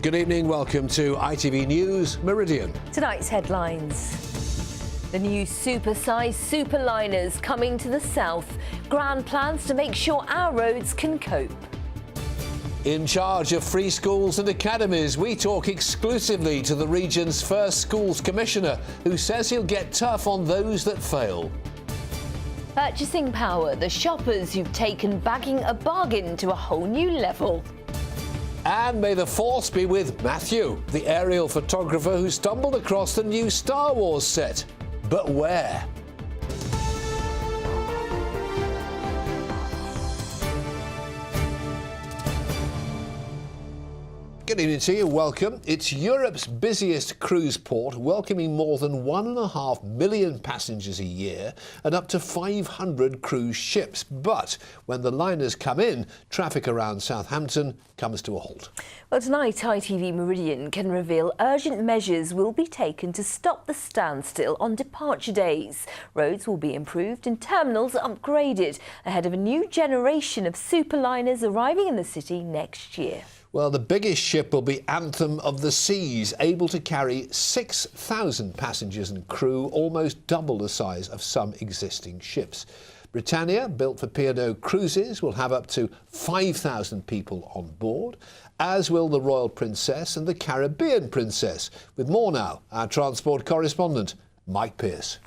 Good evening, welcome to ITV News Meridian. Tonight's headlines. The new super-sized superliners coming to the south. Grand plans to make sure our roads can cope. In charge of free schools and academies, we talk exclusively to the region's first schools commissioner, who says he'll get tough on those that fail. Purchasing power, the shoppers who've taken bagging a bargain to a whole new level. And may the force be with Matthew, the aerial photographer who stumbled across the new Star Wars set. But where? Good evening to you, welcome. It's Europe's busiest cruise port, welcoming more than 1.5 million passengers a year and up to 500 cruise ships. But when the liners come in, traffic around Southampton comes to a halt. Well, tonight ITV Meridian can reveal urgent measures will be taken to stop the standstill on departure days. Roads will be improved and terminals upgraded ahead of a new generation of superliners arriving in the city next year. Well, the biggest ship will be Anthem of the Seas, able to carry 6,000 passengers and crew, almost double the size of some existing ships. Britannia, built for P&O Cruises, will have up to 5,000 people on board, as will the Royal Princess and the Caribbean Princess. With more now, our transport correspondent, Mike Pearce.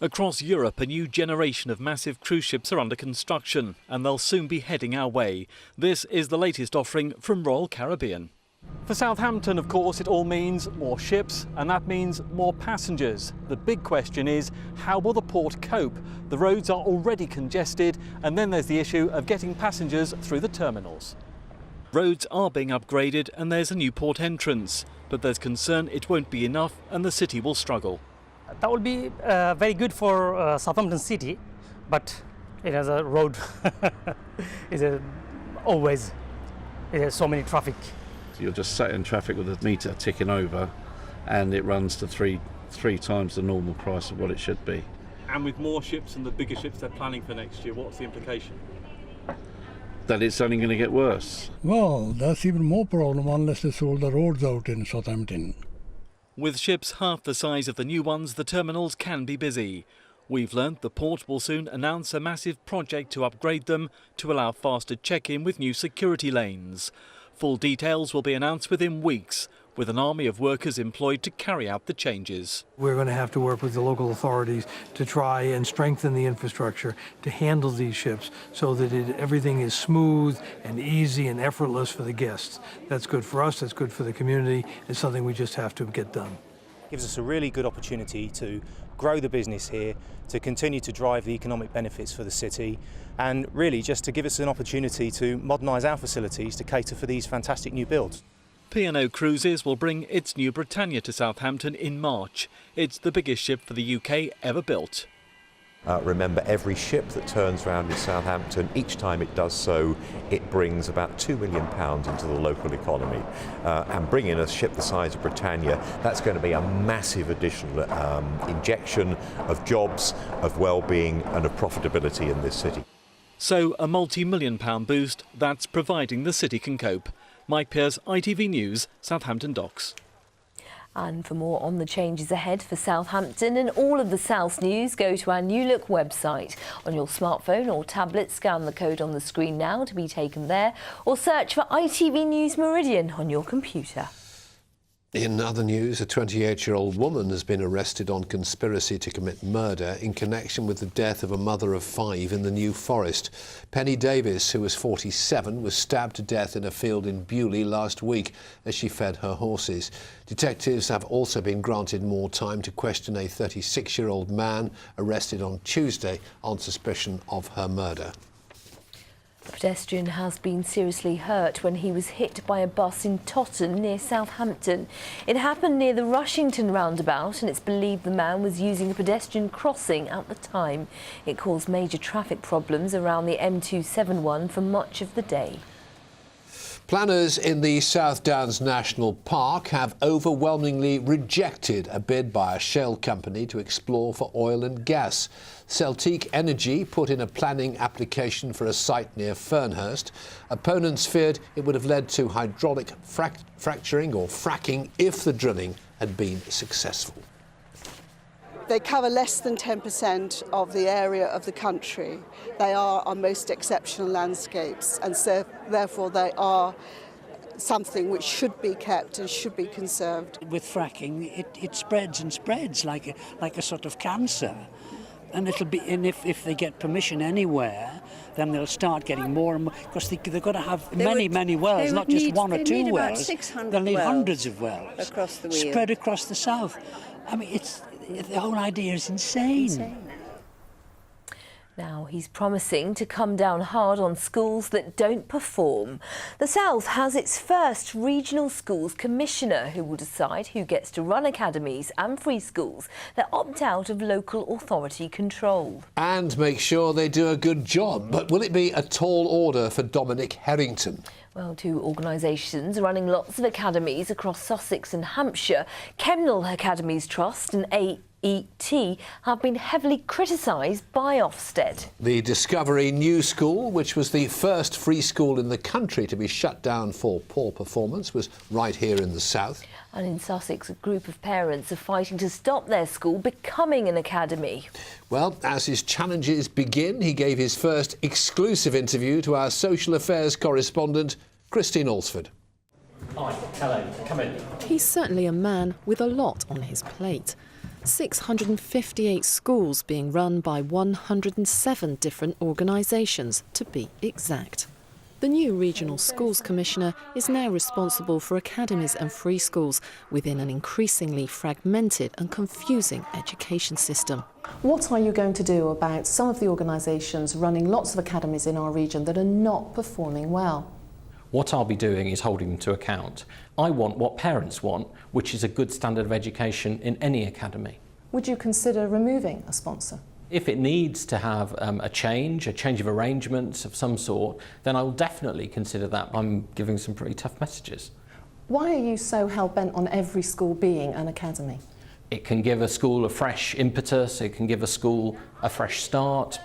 Across Europe, a new generation of massive cruise ships are under construction, and they'll soon be heading our way. This is the latest offering from Royal Caribbean. For Southampton, of course, it all means more ships, and that means more passengers. The big question is, how will the port cope? The roads are already congested, and then there's the issue of getting passengers through the terminals. Roads are being upgraded, and there's a new port entrance, but there's concern it won't be enough, and the city will struggle. That would be very good for Southampton City, but it has a road always it has so many traffic. You're just sat in traffic with a meter ticking over, and it runs to three times the normal price of what it should be. And with more ships and the bigger ships they're planning for next year, what's the implication? That it's only going to get worse. Well, that's even more problem unless they sort the roads out in Southampton. With ships half the size of the new ones, the terminals can be busy. We've learnt the port will soon announce a massive project to upgrade them to allow faster check-in with new security lanes. Full details will be announced within weeks, with an army of workers employed to carry out the changes. We're going to have to work with the local authorities to try and strengthen the infrastructure to handle these ships so that everything is smooth and easy and effortless for the guests. That's good for us, that's good for the community. It's something we just have to get done. Gives us a really good opportunity to grow the business here, to continue to drive the economic benefits for the city, and really just to give us an opportunity to modernise our facilities to cater for these fantastic new builds. P&O Cruises will bring its new Britannia to Southampton in March. It's the biggest ship for the UK ever built. Remember, every ship that turns around in Southampton, each time it does so, it brings about £2 million into the local economy. And bringing a ship the size of Britannia, that's going to be a massive additional injection of jobs, of well-being and of profitability in this city. So a multi-million-pound boost that's providing the city can cope. Mike Pearce, ITV News, Southampton Docks. And for more on the changes ahead for Southampton and all of the South's news, go to our New Look website. On your smartphone or tablet, scan the code on the screen now to be taken there, or search for ITV News Meridian on your computer. In other news, a 28-year-old woman has been arrested on conspiracy to commit murder in connection with the death of a mother of 5 in the New Forest. Penny Davis, who was 47, was stabbed to death in a field in Bewley last week as she fed her horses. Detectives have also been granted more time to question a 36-year-old man arrested on Tuesday on suspicion of her murder. A pedestrian has been seriously hurt when he was hit by a bus in Totton near Southampton. It happened near the Rushington roundabout, and it's believed the man was using a pedestrian crossing at the time. It caused major traffic problems around the M271 for much of the day. Planners in the South Downs National Park have overwhelmingly rejected a bid by a shell company to explore for oil and gas. Celtic Energy put in a planning application for a site near Fernhurst. Opponents feared it would have led to hydraulic fracturing or fracking if the drilling had been successful. They cover less than 10% of the area of the country. They are our most exceptional landscapes, and so therefore they are something which should be kept and should be conserved. With fracking, it spreads and spreads like a sort of cancer. And if they get permission anywhere, then they'll start getting more and more, because they've got to have many wells, not just one or two wells. They'll need hundreds of wells across the wheel, spread across the south. I mean, the whole idea is insane. Now he's promising to come down hard on schools that don't perform. The South has its first regional schools commissioner who will decide who gets to run academies and free schools that opt out of local authority control. And make sure they do a good job. But will it be a tall order for Dominic Harrington? Well, two organisations running lots of academies across Sussex and Hampshire, Kemnal Academies Trust and AET, have been heavily criticised by Ofsted. The Discovery New School, which was the first free school in the country to be shut down for poor performance, was right here in the south. And in Sussex, a group of parents are fighting to stop their school becoming an academy. Well, as his challenges begin, he gave his first exclusive interview to our social affairs correspondent, Christine Alsford. Hi, hello, come in. He's certainly a man with a lot on his plate. 658 schools being run by 107 different organisations, to be exact. The new Regional Schools Commissioner is now responsible for academies and free schools within an increasingly fragmented and confusing education system. What are you going to do about some of the organisations running lots of academies in our region that are not performing well? What I'll be doing is holding them to account. I want what parents want, which is a good standard of education in any academy. Would you consider removing a sponsor? If it needs to have a change of arrangements of some sort, then I will definitely consider that. I'm giving some pretty tough messages. Why are you so hell-bent on every school being an academy? It can give a school a fresh impetus, it can give a school a fresh start.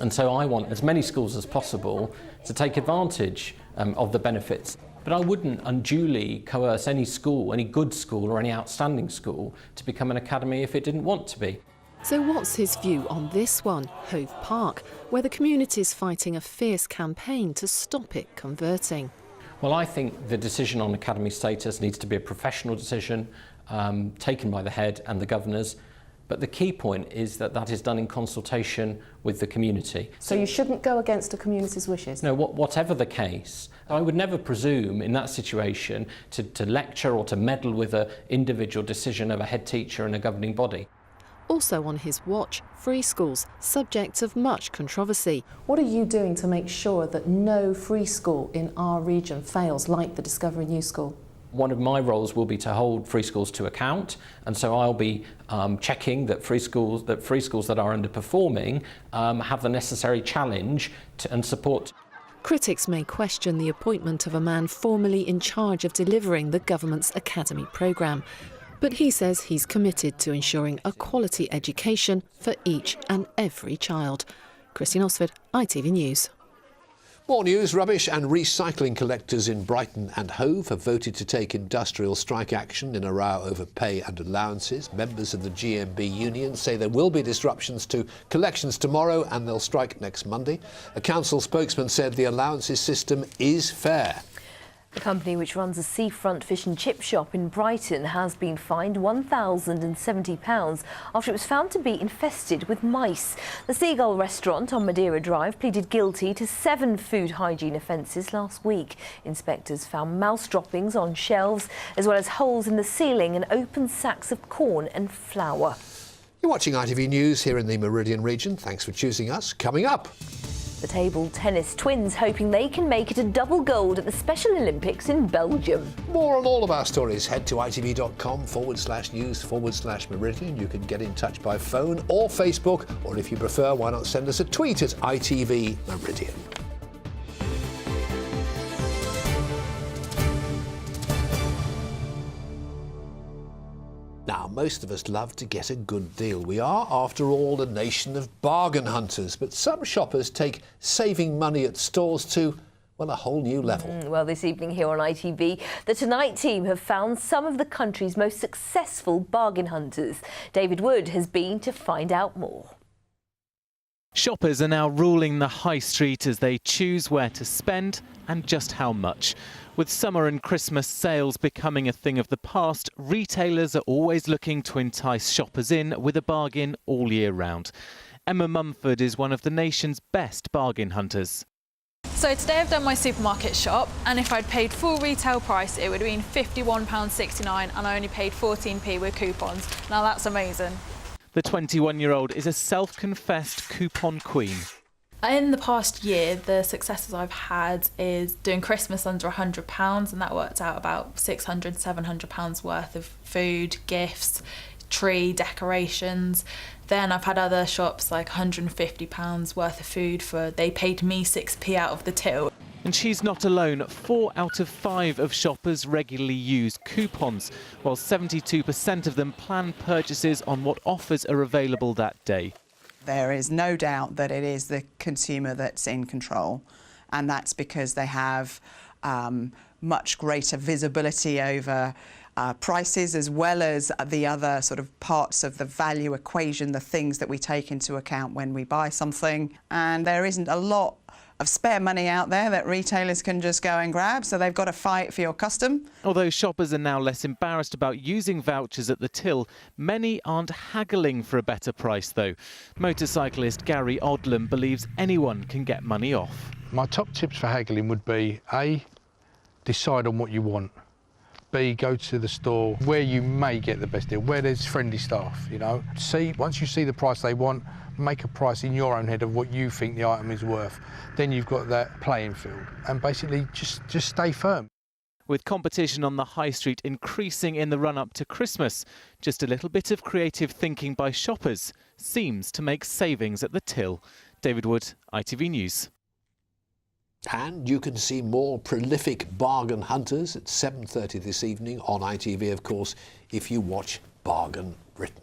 And so I want as many schools as possible to take advantage of the benefits. But I wouldn't unduly coerce any school, any good school or any outstanding school to become an academy if it didn't want to be. So what's his view on this one, Hove Park, where the community's fighting a fierce campaign to stop it converting? Well, I think the decision on academy status needs to be a professional decision taken by the head and the governors. But the key point is that that is done in consultation with the community. So you shouldn't go against a community's wishes? No, whatever the case, I would never presume in that situation to lecture or to meddle with an individual decision of a head teacher and a governing body. Also on his watch, free schools, subject of much controversy. What are you doing to make sure that no free school in our region fails, like the Discovery New School? One of my roles will be to hold free schools to account, and so I'll be checking that free schools that are underperforming have the necessary challenge and support. Critics may question the appointment of a man formerly in charge of delivering the government's academy programme. But he says he's committed to ensuring a quality education for each and every child. Christine Osford, ITV News. More news. Rubbish and recycling collectors in Brighton and Hove have voted to take industrial strike action in a row over pay and allowances. Members of the GMB union say there will be disruptions to collections tomorrow and they'll strike next Monday. A council spokesman said the allowances system is fair. The company, which runs a seafront fish and chip shop in Brighton, has been fined £1,070 after it was found to be infested with mice. The Seagull restaurant on Madeira Drive pleaded guilty to 7 food hygiene offences last week. Inspectors found mouse droppings on shelves, as well as holes in the ceiling and open sacks of corn and flour. You're watching ITV News here in the Meridian region. Thanks for choosing us. Coming up, the table tennis twins hoping they can make it a double gold at the Special Olympics in Belgium. More on all of our stories. Head to itv.com/news/Meridian. You can get in touch by phone or Facebook, or if you prefer, why not send us a tweet at ITV Meridian. Now, most of us love to get a good deal. We are, after all, a nation of bargain hunters. But some shoppers take saving money at stores to, well, a whole new level. Well, this evening here on ITV, the Tonight team have found some of the country's most successful bargain hunters. David Wood has been to find out more. Shoppers are now ruling the high street as they choose where to spend and just how much. With summer and Christmas sales becoming a thing of the past, retailers are always looking to entice shoppers in with a bargain all year round. Emma Mumford is one of the nation's best bargain hunters. So today I've done my supermarket shop, and if I'd paid full retail price it would have been £51.69 and I only paid 14p with coupons. Now that's amazing. The 21-year-old is a self-confessed coupon queen. In the past year, the successes I've had is doing Christmas under £100, and that worked out about £600, £700 worth of food, gifts, tree, decorations. Then I've had other shops like £150 worth of food they paid me 6p out of the till. And she's not alone. 4 out of 5 of shoppers regularly use coupons, while 72% of them plan purchases on what offers are available that day. There is no doubt that it is the consumer that's in control, and that's because they have much greater visibility over prices, as well as the other sort of parts of the value equation, the things that we take into account when we buy something. And there isn't a lot of spare money out there that retailers can just go and grab, so they've got to fight for your custom. Although shoppers are now less embarrassed about using vouchers at the till, many aren't haggling for a better price though. Motorcyclist Gary Odlam believes anyone can get money off. My top tips for haggling would be A, decide on what you want. B, go to the store where you may get the best deal, where there's friendly staff, you know. C, once you see the price they want, make a price in your own head of what you think the item is worth. Then you've got that playing field, and basically just stay firm. With competition on the high street increasing in the run-up to Christmas, just a little bit of creative thinking by shoppers seems to make savings at the till. David Wood, ITV News. And you can see more prolific bargain hunters at 7:30 this evening on ITV, of course, if you watch Bargain Britain.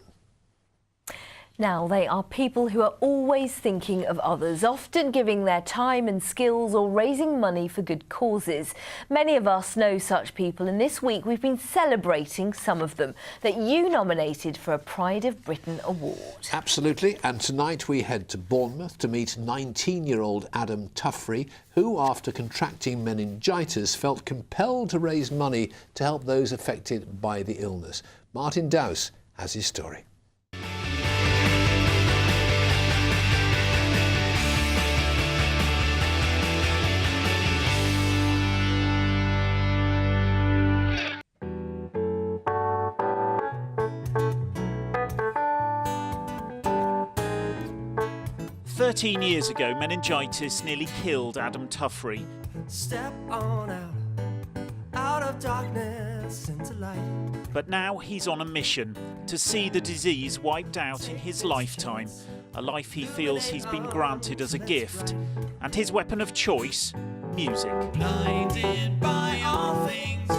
Now, they are people who are always thinking of others, often giving their time and skills or raising money for good causes. Many of us know such people, and this week we've been celebrating some of them that you nominated for a Pride of Britain award. Absolutely, and tonight we head to Bournemouth to meet 19-year-old Adam Tuffrey, who, after contracting meningitis, felt compelled to raise money to help those affected by the illness. Martin Dowse has his story. "13 years ago, meningitis nearly killed Adam Tuffrey. Step on out of darkness into light. But now he's on a mission to see the disease wiped out in his lifetime, a life he feels he's been granted as a gift. And his weapon of choice, music. Blinded by all things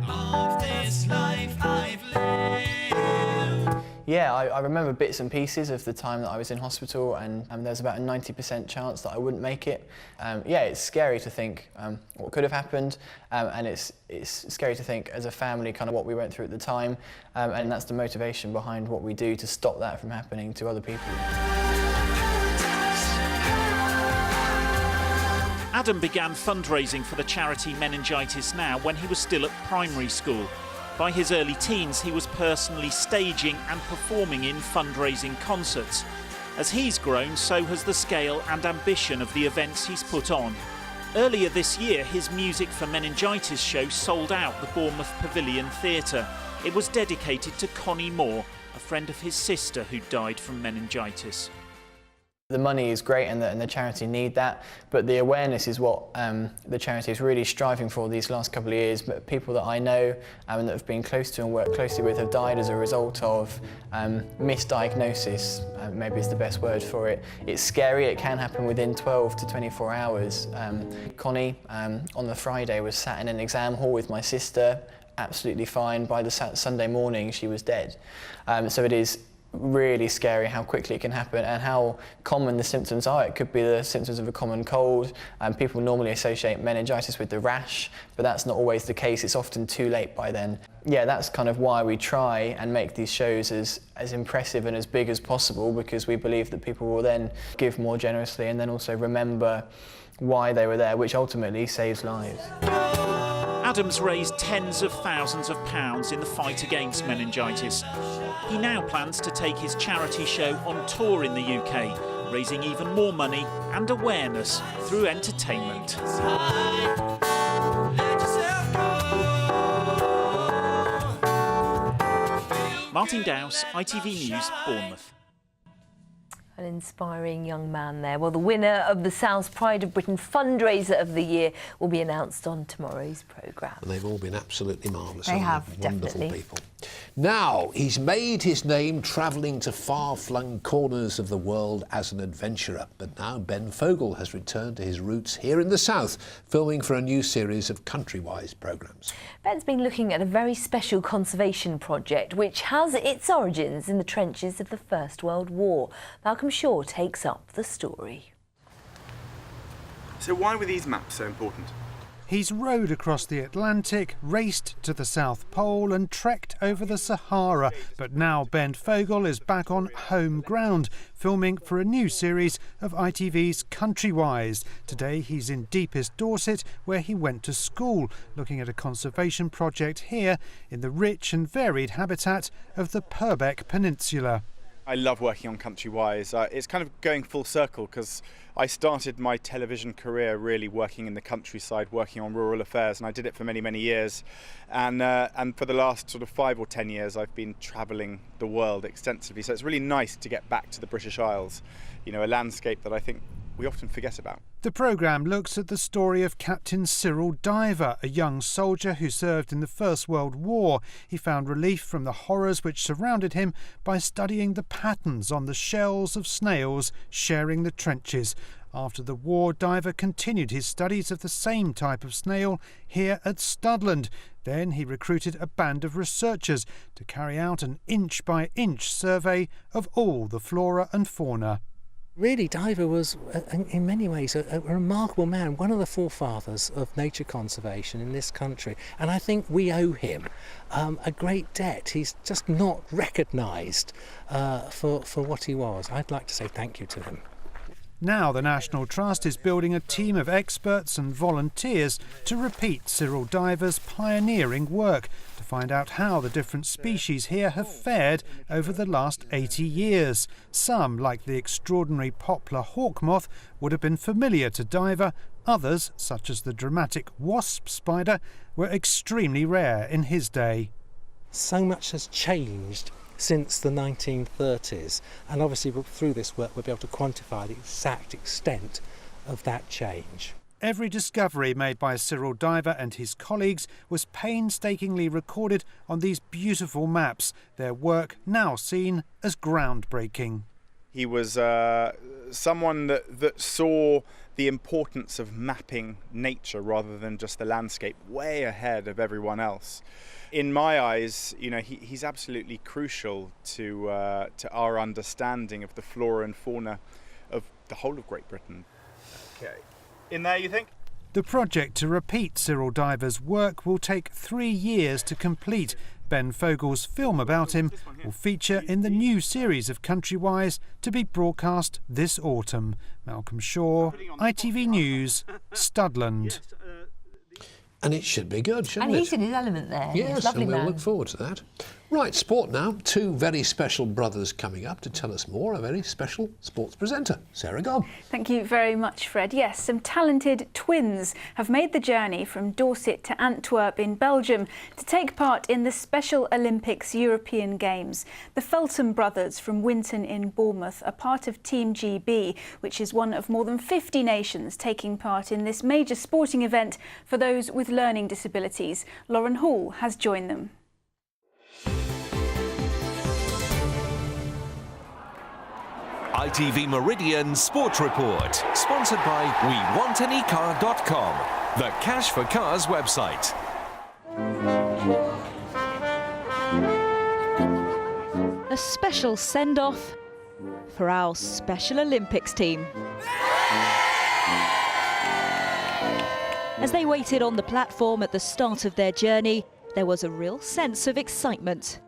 of this life I've lived. Yeah, I remember bits and pieces of the time that I was in hospital, and there's about a 90% chance that I wouldn't make it. Yeah, it's scary to think what could have happened, and it's scary to think as a family kind of what we went through at the time, and that's the motivation behind what we do to stop that from happening to other people. Adam began fundraising for the charity Meningitis Now when he was still at primary school. By his early teens, he was personally staging and performing in fundraising concerts. As he's grown, so has the scale and ambition of the events he's put on. Earlier this year, his Music for Meningitis show sold out the Bournemouth Pavilion Theatre. It was dedicated to Connie Moore, a friend of his sister who died from meningitis. The money is great, and the charity need that, but the awareness is what the charity is really striving for these last couple of years. But people that I know and that have been close to and worked closely with have died as a result of misdiagnosis, maybe is the best word for it. It's scary, it can happen within 12 to 24 hours. Connie, on the Friday, was sat in an exam hall with my sister, absolutely fine. By the Sunday morning, she was dead. So it is really scary how quickly it can happen and how common the symptoms are. It could be the symptoms of a common cold. People normally associate meningitis with the rash, but that's not always the case. It's often too late by then. Yeah, that's kind of why we try and make these shows as impressive and as big as possible, because we believe that people will then give more generously and then also remember why they were there, which ultimately saves lives. Adam's raised tens of thousands of pounds in the fight against meningitis. He now plans to take his charity show on tour in the UK, raising even more money and awareness through entertainment. Martin Dowse, ITV News, Bournemouth. An inspiring young man there. Well, the winner of the South Pride of Britain fundraiser of the year will be announced on tomorrow's programme. And they've all been absolutely marvellous. They have, Wonderful definitely. people. Now, he's made his name travelling to far-flung corners of the world as an adventurer. But now Ben Fogle has returned to his roots here in the south, filming for a new series of Countrywise programmes. Ben's been looking at a very special conservation project which has its origins in the trenches of the First World War. Malcolm Shaw takes up the story. So why were these maps so important? He's rowed across the Atlantic, raced to the South Pole and trekked over the Sahara. But now Ben Fogle is back on home ground, filming for a new series of ITV's Countrywise. Today he's in deepest Dorset, where he went to school, looking at a conservation project here in the rich and varied habitat of the Purbeck Peninsula. I love working on Countrywise. It's kind of going full circle because I started my television career really working in the countryside, working on rural affairs, and I did it for many, many years. And for the last sort of 5 or 10 years, I've been travelling the world extensively. So it's really nice to get back to the British Isles, you know, a landscape that I think we often forget about. The programme looks at the story of Captain Cyril Diver, a young soldier who served in the First World War. He found relief from the horrors which surrounded him by studying the patterns on the shells of snails sharing the trenches. After the war, Diver continued his studies of the same type of snail here at Studland. Then he recruited a band of researchers to carry out an inch-by-inch survey of all the flora and fauna. Really, Diver was, in many ways, a remarkable man, one of the forefathers of nature conservation in this country. And I think we owe him a great debt. He's just not recognised for what he was. I'd like to say thank you to him. Now the National Trust is building a team of experts and volunteers to repeat Cyril Diver's pioneering work to find out how the different species here have fared over the last 80 years. Some, like the extraordinary poplar hawk moth, would have been familiar to Diver. Others, such as the dramatic wasp spider, were extremely rare in his day. So much has changed since the 1930s, and obviously through this work we'll be able to quantify the exact extent of that change. Every discovery made by Cyril Diver and his colleagues was painstakingly recorded on these beautiful maps, their work now seen as groundbreaking. He was someone that saw the importance of mapping nature rather than just the landscape way ahead of everyone else. In my eyes, you know, he's absolutely crucial to our understanding of the flora and fauna of the whole of Great Britain. Okay, in there, you think? The project to repeat Cyril Diver's work will take 3 years to complete. Ben Fogle's film about him will feature in the new series of Countrywise to be broadcast this autumn. Malcolm Shaw, ITV News, Studland. And it should be good, shouldn't it? And he's in his element there. Yes, lovely and we'll man. look forward to that. Right, sport now. 2 very special brothers coming up to tell us more. A very special sports presenter, Sarah Gobb. Thank you very much, Fred. Yes, some talented twins have made the journey from Dorset to Antwerp in Belgium to take part in the Special Olympics European Games. The Feltham brothers from Winton in Bournemouth are part of Team GB, which is one of more than 50 nations taking part in this major sporting event for those with learning disabilities. Lauren Hall has joined them. ITV Meridian Sports Report, sponsored by WeWantAnyCar.com, the Cash for Cars website. A special send-off for our Special Olympics team. As they waited on the platform at the start of their journey, there was a real sense of excitement,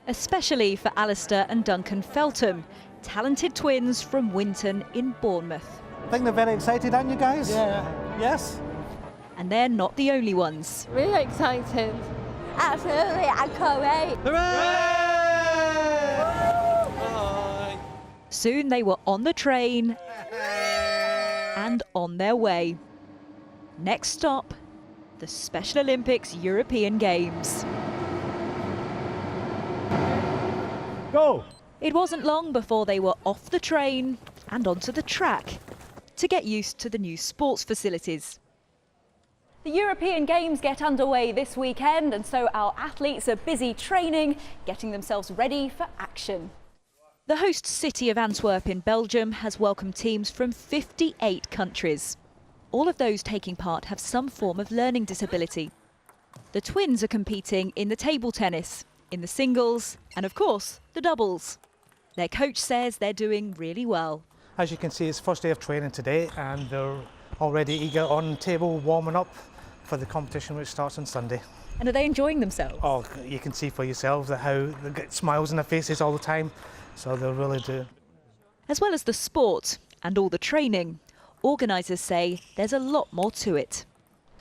especially for Alistair and Duncan Feltham, talented twins from Winton in Bournemouth. I think they're very excited, aren't you guys? Yeah. Yes? And they're not the only ones. Really excited. Absolutely, I can't wait. Hooray! Soon they were on the train and on their way. Next stop, the Special Olympics European Games. Go! It wasn't long before they were off the train and onto the track to get used to the new sports facilities. The European Games get underway this weekend, and so our athletes are busy training, getting themselves ready for action. The host city of Antwerp in Belgium has welcomed teams from 58 countries. All of those taking part have some form of learning disability. The twins are competing in the table tennis, in the singles, and of course, the doubles. Their coach says they're doing really well. As you can see, it's first day of training today, and they're already eager on table, warming up for the competition which starts on Sunday. And are they enjoying themselves? Oh, you can see for yourselves how they get smiles on their faces all the time, so they really do. As well as the sport and all the training, organisers say there's a lot more to it.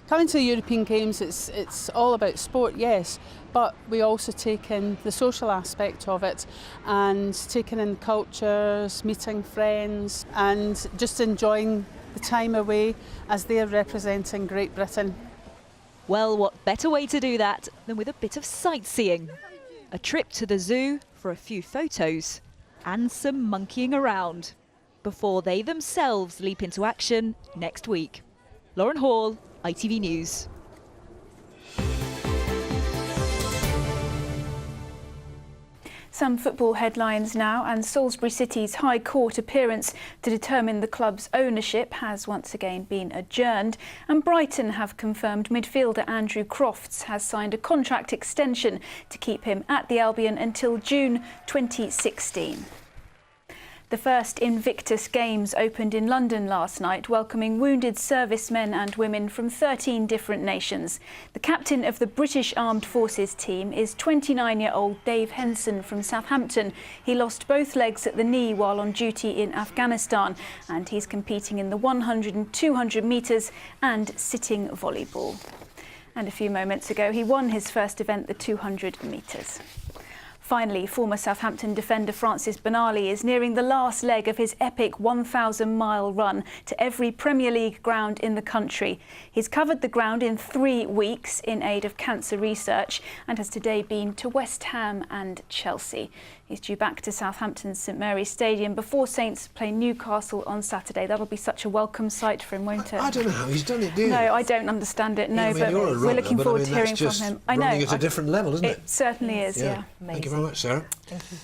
Coming to the European Games, it's all about sport, yes, but we also take in the social aspect of it and taking in cultures, meeting friends and just enjoying the time away as they're representing Great Britain. Well, what better way to do that than with a bit of sightseeing? A trip to the zoo for a few photos and some monkeying around before they themselves leap into action next week. Lauren Hall, ITV News. Some football headlines now, and Salisbury City's High Court appearance to determine the club's ownership has once again been adjourned, and Brighton have confirmed midfielder Andrew Crofts has signed a contract extension to keep him at the Albion until June 2016. The first Invictus Games opened in London last night, welcoming wounded servicemen and women from 13 different nations. The captain of the British Armed Forces team is 29-year-old Dave Henson from Southampton. He lost both legs at the knee while on duty in Afghanistan, and he's competing in the 100 and 200 metres and sitting volleyball. And a few moments ago, he won his first event, the 200 metres. Finally, former Southampton defender Francis Benali is nearing the last leg of his epic 1,000-mile run to every Premier League ground in the country. He's covered the ground in 3 weeks in aid of cancer research and has today been to West Ham and Chelsea. He's due back to Southampton's St Mary's Stadium before Saints play Newcastle on Saturday. That'll be such a welcome sight for him, won't it? I don't know how he's done it, do you? No, I don't understand it, no, but we're looking forward to hearing from him. I know. Running at a different level, isn't it? It certainly is, yeah. Thank you very much, Sarah. Thank you.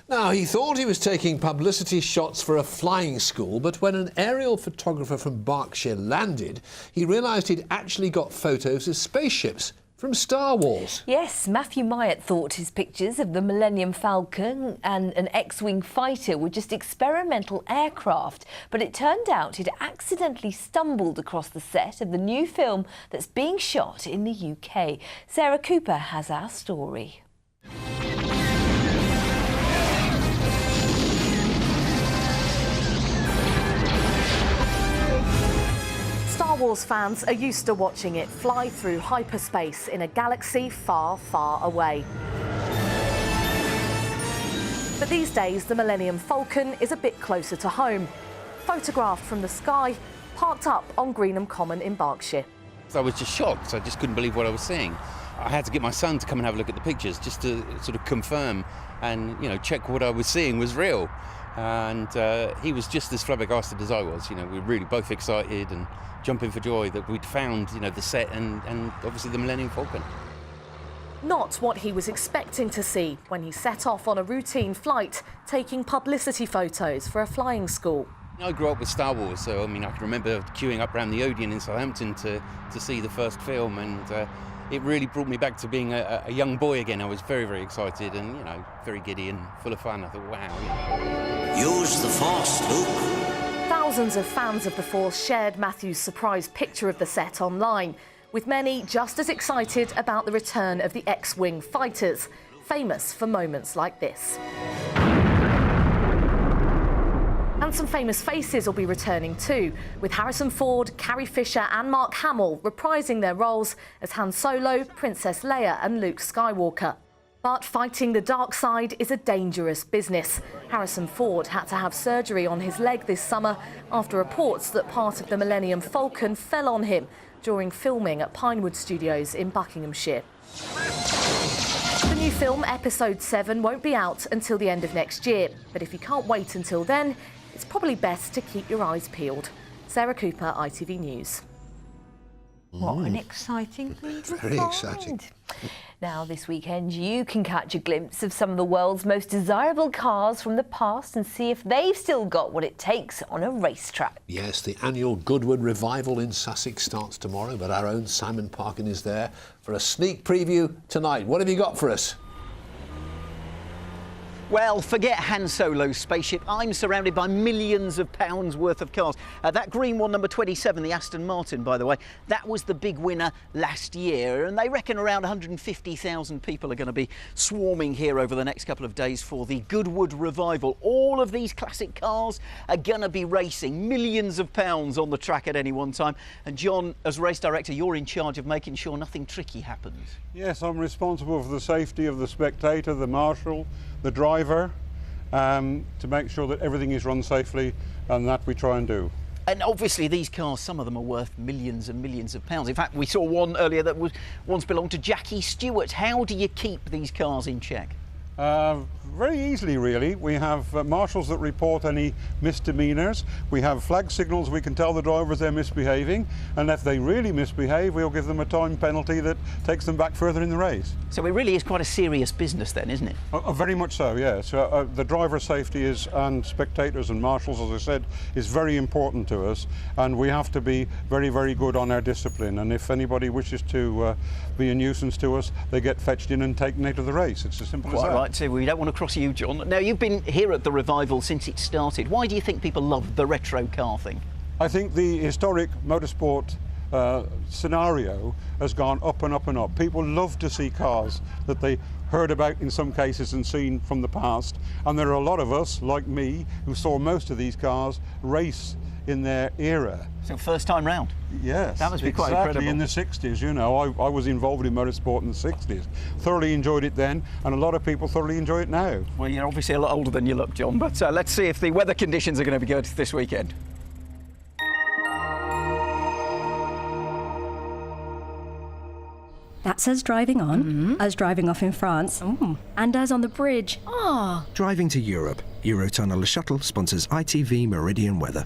Now, he thought he was taking publicity shots for a flying school, but when an aerial photographer from Berkshire landed, he realised he'd actually got photos of spaceships from Star Wars. Yes, Matthew Myatt thought his pictures of the Millennium Falcon and an X-Wing fighter were just experimental aircraft, but it turned out he'd accidentally stumbled across the set of the new film that's being shot in the UK. Sarah Cooper has our story. Star Wars fans are used to watching it fly through hyperspace in a galaxy far, far away. But these days, the Millennium Falcon is a bit closer to home. Photographed from the sky, parked up on Greenham Common in Berkshire. I was just shocked. I just couldn't believe what I was seeing. I had to get my son to come and have a look at the pictures just to sort of confirm and, you know, check what I was seeing was real. And he was just as flabbergasted as I was. You know, we were really both excited and jumping for joy that we'd found, you know, the set and obviously the Millennium Falcon. Not what he was expecting to see when he set off on a routine flight, taking publicity photos for a flying school. I grew up with Star Wars, so I mean, I can remember queuing up around the Odeon in Southampton to see the first film, and it really brought me back to being a young boy again. I was very, very excited and, you know, very giddy and full of fun. I thought, wow. Use the Force, Luke. Thousands of fans of the Force shared Matthew's surprise picture of the set online, with many just as excited about the return of the X-Wing fighters, famous for moments like this. And some famous faces will be returning too, with Harrison Ford, Carrie Fisher and Mark Hamill reprising their roles as Han Solo, Princess Leia and Luke Skywalker. But fighting the dark side is a dangerous business. Harrison Ford had to have surgery on his leg this summer after reports that part of the Millennium Falcon fell on him during filming at Pinewood Studios in Buckinghamshire. The new film, Episode 7, won't be out until the end of next year, but if you can't wait until then, it's probably best to keep your eyes peeled. Sarah Cooper, ITV News. What an exciting thing to Very find. exciting. Now, this weekend, you can catch a glimpse of some of the world's most desirable cars from the past and see if they've still got what it takes on a racetrack. Yes, the annual Goodwood Revival in Sussex starts tomorrow, but our own Simon Parkin is there for a sneak preview tonight. What have you got for us? Well, forget Han Solo's spaceship. I'm surrounded by millions of pounds worth of cars. That green one, number 27, the Aston Martin, by the way, that was the big winner last year. And they reckon around 150,000 people are going to be swarming here over the next couple of days for the Goodwood Revival. All of these classic cars are going to be racing millions of pounds on the track at any one time. And John, as race director, you're in charge of making sure nothing tricky happens. Yes, I'm responsible for the safety of the spectator, the marshal, the driver, to make sure that everything is run safely, and that we try and do. And obviously these cars, some of them are worth millions and millions of pounds. In fact, we saw one earlier that once belonged to Jackie Stewart. How do you keep these cars in check? Very easily, really. We have marshals that report any misdemeanours. We have flag signals. We can tell the drivers they're misbehaving, and if they really misbehave, we'll give them a time penalty that takes them back further in the race. So it really is quite a serious business then, isn't it? Very much so, yes. The driver safety is, and spectators and marshals, as I said, is very important to us, and we have to be very, very good on our discipline. And if anybody wishes to be a nuisance to us, they get fetched in and taken out of the race. It's as simple as that. Quite right, too. We don't want to cross you, John. Now, you've been here at the Revival since it started. Why do you think people love the retro car thing? I think the historic motorsport scenario has gone up and up and up. People love to see cars that they heard about in some cases and seen from the past, and there are a lot of us, like me, who saw most of these cars race in their era. So first time round? Yes. That must be quite exactly, incredible. in the 60s, you know. I was involved in motorsport in the 60s. Thoroughly enjoyed it then, and a lot of people thoroughly enjoy it now. Well, you're obviously a lot older than you look, John, but let's see if the weather conditions are going to be good this weekend. That's us driving on, us driving off in France, and us on the bridge. Driving to Europe. Eurotunnel Le Shuttle sponsors ITV Meridian weather.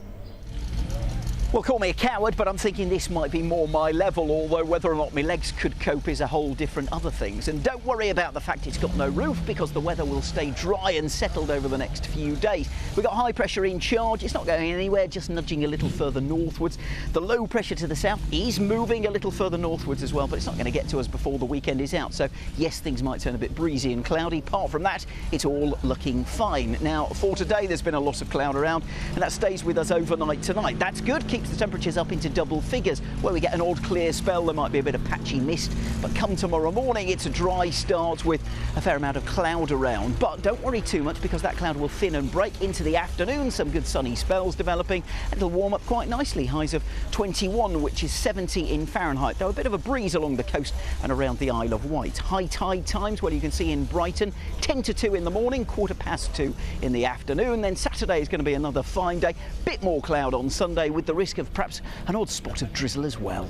Well, call me a coward, but I'm thinking this might be more my level, although whether or not my legs could cope is a whole different other things. And don't worry about the fact it's got no roof, because the weather will stay dry and settled over the next few days. We've got high pressure in charge. It's not going anywhere, just nudging a little further northwards. The low pressure to the south is moving a little further northwards as well, but it's not going to get to us before the weekend is out. So yes, things might turn a bit breezy and cloudy. Apart from that, it's all looking fine. Now, for today, there's been a lot of cloud around, and that stays with us overnight tonight. That's good, keeps the temperatures up into double figures. Where we get an odd clear spell, there might be a bit of patchy mist, but come tomorrow morning, it's a dry start with a fair amount of cloud around. But don't worry too much, because that cloud will thin and break into the afternoon. Some good sunny spells developing, and it'll warm up quite nicely. Highs of 21, which is 70 in Fahrenheit, though a bit of a breeze along the coast and around the Isle of Wight. High tide times, well, you can see in Brighton, 10 to 2 in the morning, 2:15 in the afternoon. Then Saturday is going to be another fine day. Bit more cloud on Sunday, with the risk of perhaps an odd spot of drizzle as well.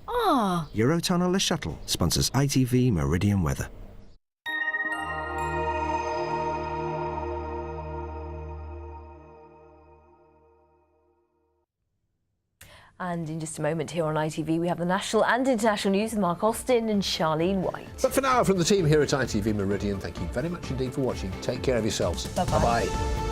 Eurotunnel Le Shuttle sponsors ITV Meridian weather. And in just a moment here on ITV, we have the national and international news with Mark Austin and Charlene White. But for now, from the team here at ITV Meridian, thank you very much indeed for watching. Take care of yourselves. Bye-bye. Bye-bye.